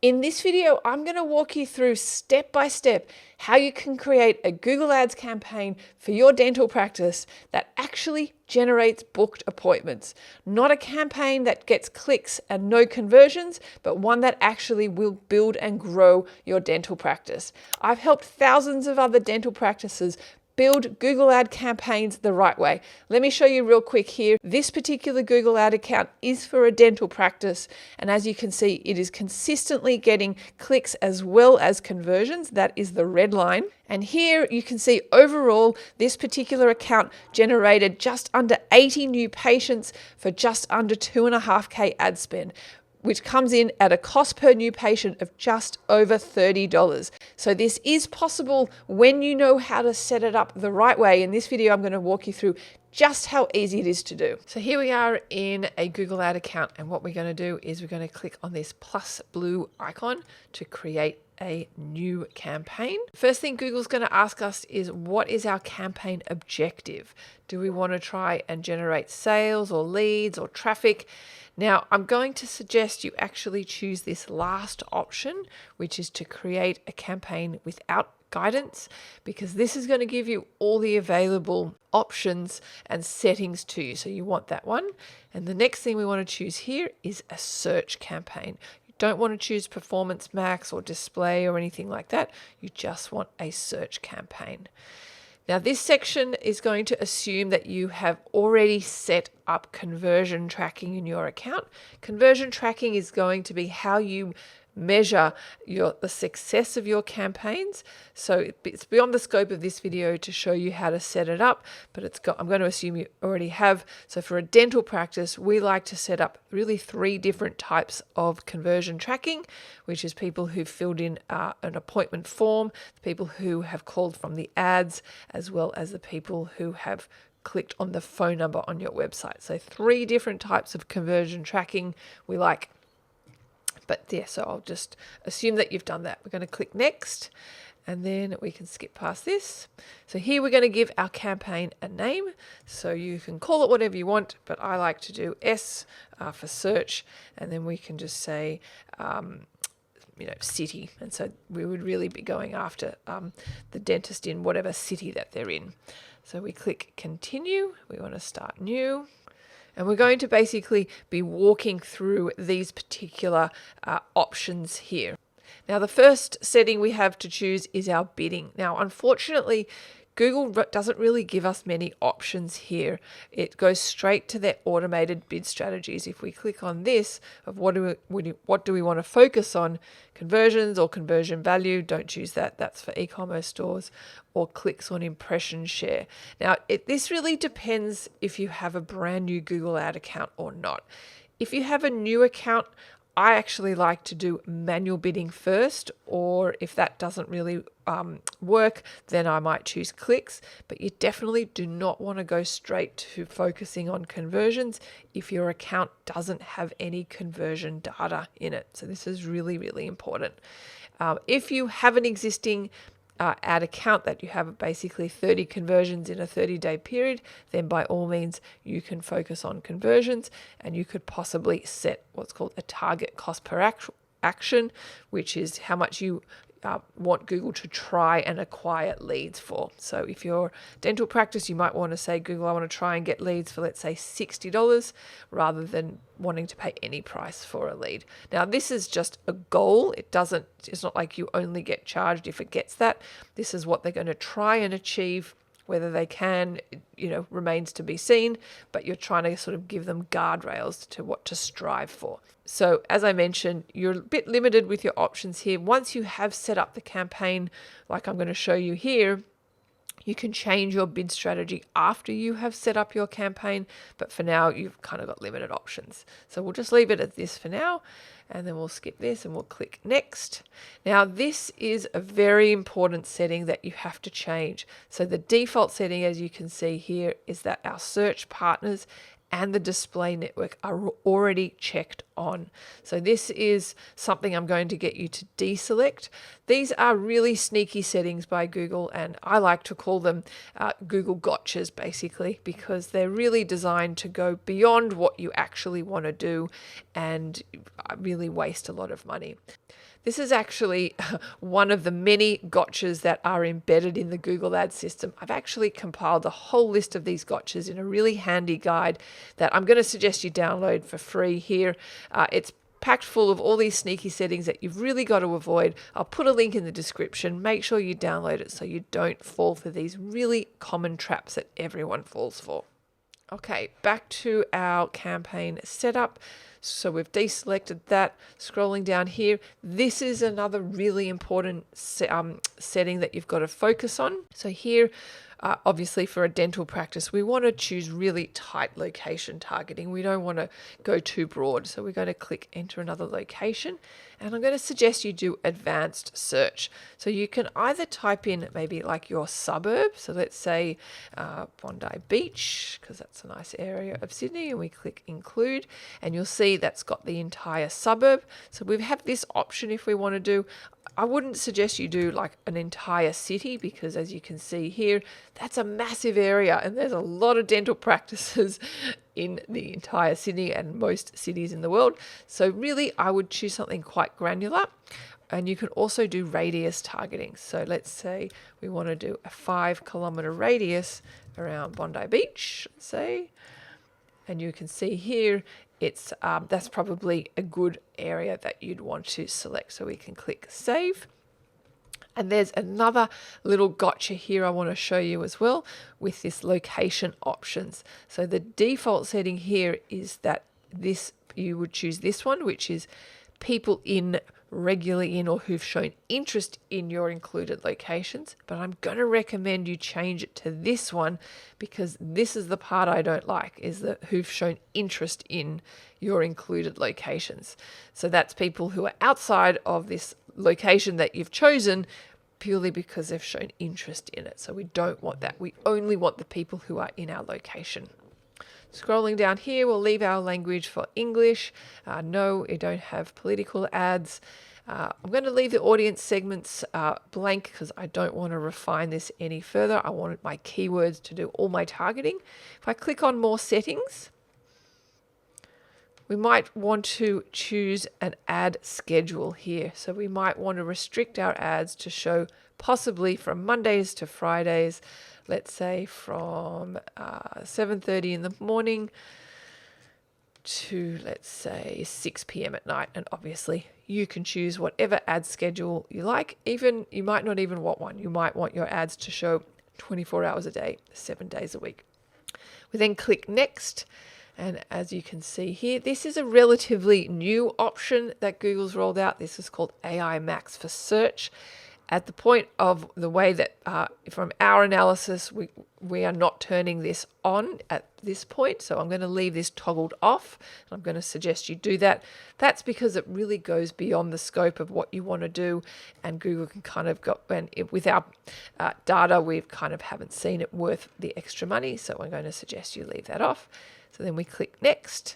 In this video, I'm going to walk you through step by step how you can create a Google Ads campaign for your dental practice that actually generates booked appointments. Not a campaign that gets clicks and no conversions, but one that actually will build and grow your dental practice. I've helped thousands of other dental practices build Google Ad campaigns the right way. Let me show you real quick here. This particular Google Ad account is for a dental practice, and as you can see, it is consistently getting clicks as well as conversions. That is the red line. And here you can see overall, this particular account generated just under 80 new patients for just under 2.5K ad spend, which comes in at a cost per new patient of just over $30. So this is possible when you know how to set it up the right way. In this video, I'm going to walk you through just how easy it is to do. So here we are in a Google Ad account, and what we're going to do is we're going to click on this plus blue icon to create a new campaign. First thing Google's going to ask us is, what is our campaign objective? Do we want to try and generate sales or leads or traffic? Now, I'm going to suggest you actually choose this last option, which is to create a campaign without guidance, because this is going to give you all the available options and settings to you. So you want that one. And the next thing we want to choose here is a search campaign. You don't want to choose Performance Max or display or anything like that. You just want a search campaign. Now, this section is going to assume that you have already set up conversion tracking in your account. Conversion tracking is going to be how you measure the success of your campaigns. So it's beyond the scope of this video to show you how to set it up, but I'm going to assume you already have. So for a dental practice, we like to set up really 3 different types of conversion tracking, which is people who've filled in an appointment form, the people who have called from the ads, as well as the people who have clicked on the phone number on your website. So 3 different types of conversion tracking we like. But yeah, so I'll just assume that you've done that. We're going to click next, and then we can skip past this. So here we're going to give our campaign a name. So you can call it whatever you want, but I like to do S for search, and then we can just say, city. And so we would really be going after the dentist in whatever city that they're in. So we click continue. We want to start new. And we're going to basically be walking through these particular options here. Now, the first setting we have to choose is our bidding. Now, unfortunately, Google doesn't really give us many options here. It goes straight to their automated bid strategies. If we click on this of what do we want to focus on, conversions or conversion value, don't choose that. That's for e-commerce stores, or clicks on impression share. Now, this really depends if you have a brand new Google Ad account or not. If you have a new account, I actually like to do manual bidding first, or if that doesn't really work, then I might choose clicks. But you definitely do not want to go straight to focusing on conversions if your account doesn't have any conversion data in it. So this is really, really important. If you have an existing ad account that you have basically 30 conversions in a 30-day period, then by all means you can focus on conversions, and you could possibly set what's called a target cost per action, which is how much you want Google to try and acquire leads for. So if you're a dental practice, you might want to say, Google, I want to try and get leads for, let's say, $60 rather than wanting to pay any price for a lead. Now, this is just a goal. It's not like you only get charged if it gets that. This is what they're going to try and achieve. Whether they can, remains to be seen, but you're trying to sort of give them guardrails to what to strive for. So as I mentioned, you're a bit limited with your options here. Once you have set up the campaign, like I'm going to show you here, you can change your bid strategy after you have set up your campaign, but for now you've kind of got limited options. So we'll just leave it at this for now, and then we'll skip this and we'll click next. Now, this is a very important setting that you have to change. So the default setting, as you can see here, is that our search partners and the display network are already checked on. So this is something I'm going to get you to deselect. These are really sneaky settings by Google, and I like to call them Google gotchas, basically, because they're really designed to go beyond what you actually want to do and really waste a lot of money. This is actually one of the many gotchas that are embedded in the Google Ads system. I've actually compiled a whole list of these gotchas in a really handy guide that I'm going to suggest you download for free here. It's packed full of all these sneaky settings that you've really got to avoid. I'll put a link in the description. Make sure you download it so you don't fall for these really common traps that everyone falls for. Okay, back to our campaign setup. So we've deselected that. Scrolling down here, this is another really important setting that you've got to focus on. So here, obviously for a dental practice, we want to choose really tight location targeting. We don't want to go too broad. So we're going to click enter another location. And I'm going to suggest you do advanced search. So you can either type in maybe like your suburb. So let's say Bondi Beach, because that's a nice area of Sydney, and we click include, and you'll see that's got the entire suburb. So we have this option if we want to do. I wouldn't suggest you do like an entire city, because as you can see here, that's a massive area and there's a lot of dental practices in the entire Sydney and most cities in the world. So really, I would choose something quite granular. And you can also do radius targeting. So let's say we want to do a 5-kilometer radius around Bondi Beach, let's say. And you can see here, it's that's probably a good area that you'd want to select. So we can click save. And there's another little gotcha here I want to show you as well with this location options. So the default setting here is that you would choose this one, which is people regularly in or who've shown interest in your included locations. But I'm going to recommend you change it to this one, because this is the part I don't like, is that who've shown interest in your included locations. So that's people who are outside of this location that you've chosen purely because they've shown interest in it. So we don't want that. We only want the people who are in our location. Scrolling down here, we'll leave our language for English. No, we don't have political ads. I'm going to leave the audience segments blank because I don't want to refine this any further. I wanted my keywords to do all my targeting. If I click on more settings, we might want to choose an ad schedule here. So we might want to restrict our ads to show possibly from Mondays to Fridays, let's say from 7:30 in the morning to, let's say, 6 p.m. at night. And obviously you can choose whatever ad schedule you like. Even you might not even want one. You might want your ads to show 24 hours a day, 7 days a week. We then click next. And as you can see here, this is a relatively new option that Google's rolled out. This is called AI Max for search. At the point of the way that from our analysis, we are not turning this on at this point. So I'm going to leave this toggled off. I'm going to suggest you do that. That's because it really goes beyond the scope of what you want to do. And Google can kind of go, and with our data, we kind of haven't seen it worth the extra money. So I'm going to suggest you leave that off. So then we click next,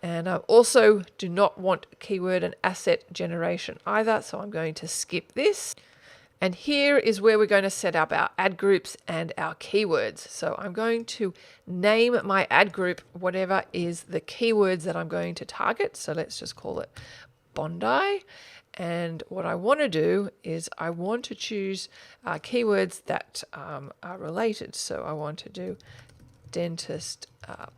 and I also do not want keyword and asset generation either. So I'm going to skip this. And here is where we're going to set up our ad groups and our keywords. So I'm going to name my ad group whatever is the keywords that I'm going to target. So let's just call it Bondi. And what I want to do is I want to choose keywords that are related. So I want to do dentist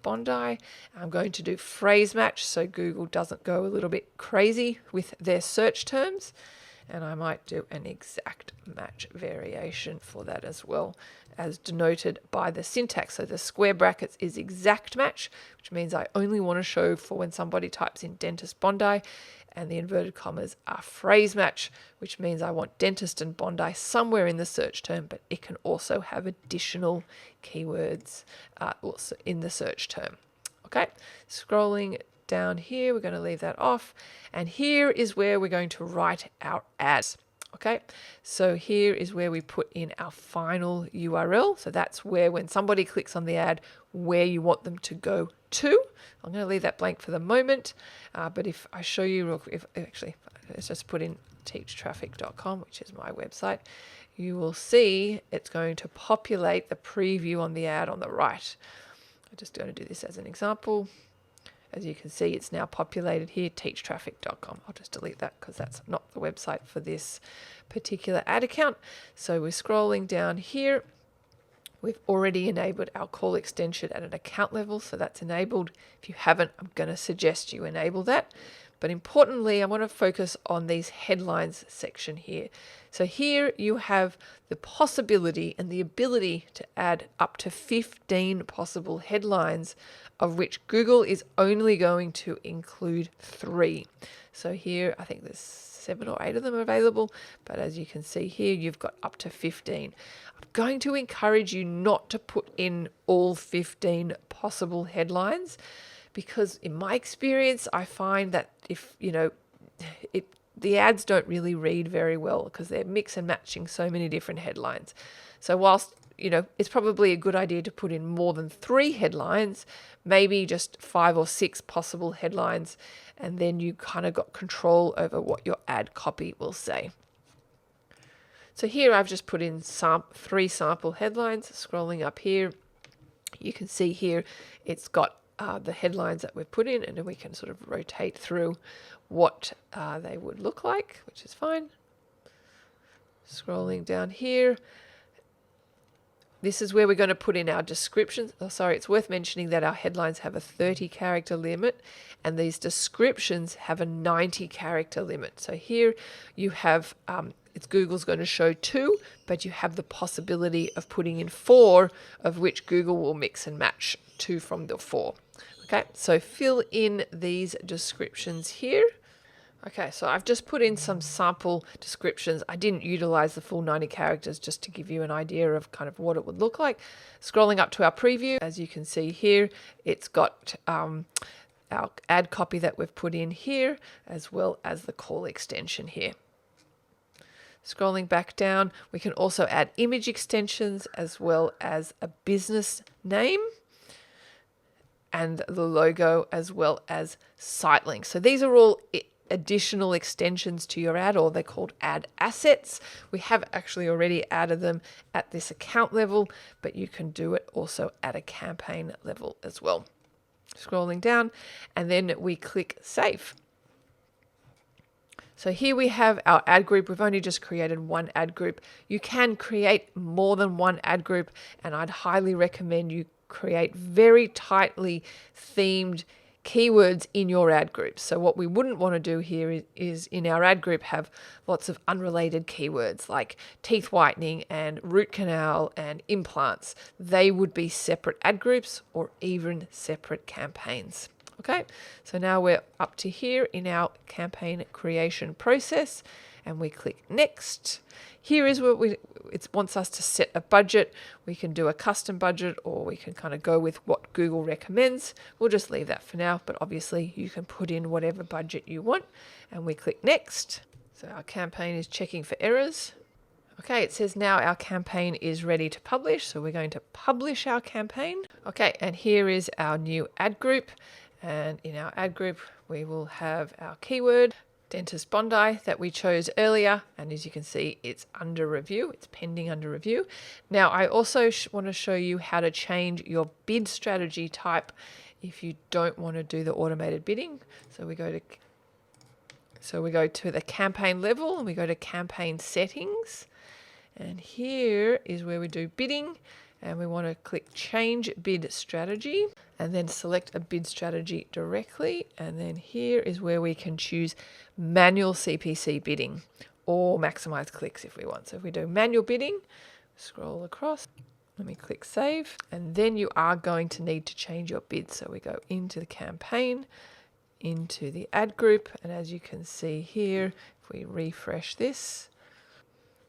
Bondi. I'm going to do phrase match so Google doesn't go a little bit crazy with their search terms. And I might do an exact match variation for that as well, as denoted by the syntax. So the square brackets is exact match, which means I only want to show for when somebody types in dentist Bondi, and the inverted commas are phrase match, which means I want dentist and Bondi somewhere in the search term, but it can also have additional keywords also in the search term. Okay, scrolling down here, we're going to leave that off. And here is where we're going to write our ads. Okay, so here is where we put in our final URL. So that's where when somebody clicks on the ad, where you want them to go to. I'm going to leave that blank for the moment. But if I show you, let's just put in teachtraffic.com, which is my website, you will see it's going to populate the preview on the ad on the right. I'm just going to do this as an example. As you can see, it's now populated here, teachtraffic.com. I'll just delete that because that's not the website for this particular ad account. So we're scrolling down here. We've already enabled our call extension at an account level, so that's enabled. If you haven't, I'm going to suggest you enable that. But importantly, I want to focus on these headlines section here. So here you have the possibility and the ability to add up to 15 possible headlines, of which Google is only going to include 3. So here, I think there's 7 or 8 of them available, but as you can see here, you've got up to 15. I'm going to encourage you not to put in all 15 possible headlines, because in my experience, I find that if, the ads don't really read very well because they're mix and matching so many different headlines. So whilst, it's probably a good idea to put in more than 3 headlines, maybe just 5 or 6 possible headlines, and then you kind of got control over what your ad copy will say. So here I've just put in 3 sample headlines. Scrolling up here, you can see here it's got the headlines that we've put in, and then we can sort of rotate through what they would look like, which is fine. Scrolling down here, this is where we're going to put in our descriptions. It's worth mentioning that our headlines have a 30-character limit, and these descriptions have a 90-character limit. So here you have, Google's going to show 2, but you have the possibility of putting in 4, of which Google will mix and match 2 from the 4. Okay, so fill in these descriptions here. Okay, so I've just put in some sample descriptions. I didn't utilize the full 90 characters just to give you an idea of kind of what it would look like. Scrolling up to our preview, as you can see here, it's got our ad copy that we've put in here, as well as the call extension here. Scrolling back down, we can also add image extensions as well as a business name and the logo, as well as site links. So these are all additional extensions to your ad, or they're called ad assets. We have actually already added them at this account level, but you can do it also at a campaign level as well. Scrolling down, and then we click Save. So here we have our ad group. We've only just created one ad group. You can create more than one ad group, and I'd highly recommend you create very tightly themed keywords in your ad group. So what we wouldn't want to do here is in our ad group have lots of unrelated keywords like teeth whitening and root canal and implants. They would be separate ad groups or even separate campaigns. Okay, so now we're up to here in our campaign creation process, and we click Next. Here is where it wants us to set a budget. We can do a custom budget, or we can kind of go with what Google recommends. We'll just leave that for now, but obviously you can put in whatever budget you want, and we click Next. So our campaign is checking for errors. Okay, it says now our campaign is ready to publish, so we're going to publish our campaign. Okay, and here is our new ad group. And in our ad group, we will have our keyword, Dentist Bondi, that we chose earlier. And as you can see, it's under review. It's pending under review. Now, I also want to show you how to change your bid strategy type if you don't want to do the automated bidding. So we go to the campaign level, and we go to campaign settings. And here is where we do bidding. And we want to click Change Bid Strategy, and then select a bid strategy directly. And then here is where we can choose manual CPC bidding or maximize clicks if we want. So if we do manual bidding, scroll across, let me click Save, and then you are going to need to change your bid. So we go into the campaign, into the ad group, and as you can see here, if we refresh this,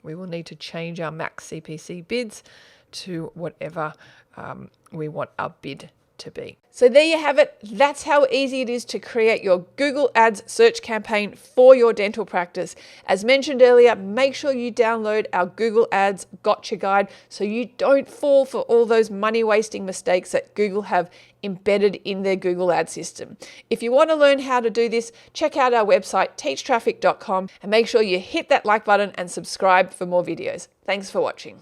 we will need to change our max CPC bids to whatever we want our bid to be. So there you have it. That's how easy it is to create your Google Ads search campaign for your dental practice. As mentioned earlier, make sure you download our Google Ads Gotcha Guide so you don't fall for all those money-wasting mistakes that Google have embedded in their Google Ad system. If you want to learn how to do this, check out our website, teachtraffic.com, and make sure you hit that like button and subscribe for more videos. Thanks for watching.